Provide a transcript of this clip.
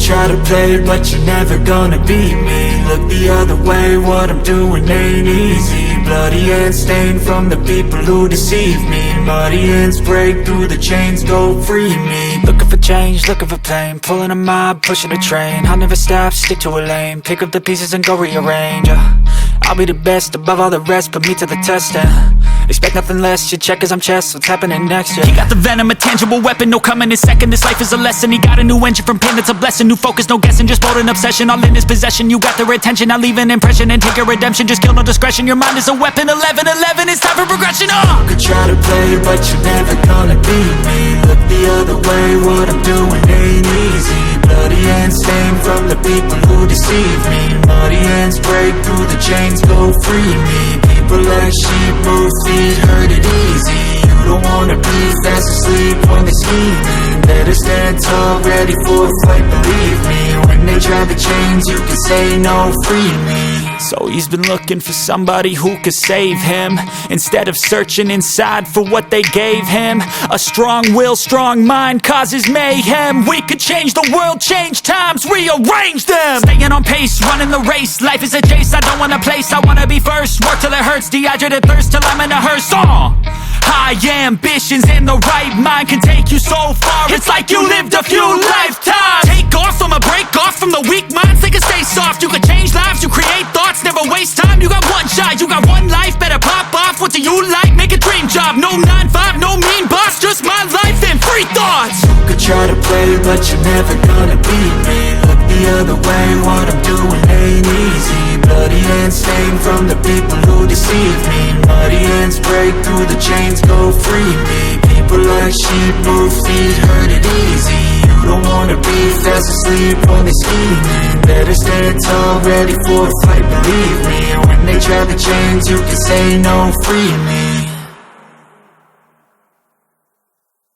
try to play, but you're never gonna beat me. Look the other way, what I'm doing ain't easy. Bloody hands stained from the people who deceive me. Muddy hands break through the chains, go free me. Looking for change, looking for pain, pulling a mob, pushing a train. I'll never stop, stick to a lane, pick up the pieces and go rearrange. I'll be the best above all the rest, put me to the test and expect nothing less, your check is I'm chess, what's happening next, yeah. He got the venom, a tangible weapon, no coming in second. This life is a lesson, he got a new engine from pain, it's a blessing. New focus, no guessing, just bold and obsession, all in his possession. You got their attention, I'll leave an impression and take your redemption. Just kill, no discretion, your mind is a weapon. 11-11, it's time for progression, You could try to play, but you're never gonna beat me. Look the other way, what I'm doing ain't easy. Bloody hands stained from the people who deceive me. Muddy hands break through the chains, go free me. People like sheep move feet, hurt it easy. You don't wanna be fast asleep when they're scheming. Better stand tall, ready for a fight, believe me. When they try the chains, you can say no, free me. So he's been looking for somebody who could save him, instead of searching inside for what they gave him. A strong will, strong mind causes mayhem. We could change the world, change times, rearrange them. Staying on pace, running the race. Life is a chase, I don't want a place, I wanna be first. Work till it hurts, dehydrated thirst till I'm in a hearse. High ambitions in the right mind can take you so far. It's like you lived a few lifetimes. Take off from a break off from the weak minds, they can stay soft. You can change lives, you create thoughts, never waste time. You got one shot, you got one life, better pop off. What do you like? Make a dream job. No 9-5, no mean boss, just my life and free thoughts. You could try to play, but you're never gonna beat me. Look the other way, what I'm doing ain't easy. Bloody hands stained from the people who deceive me. Muddy hands break through the chains, go free me. People like sheep move feet, hurt it easy. You don't wanna be fast asleep when they're scheming. Better stand tall, ready for a fight, believe me. When they try the chains, you can say no, free me.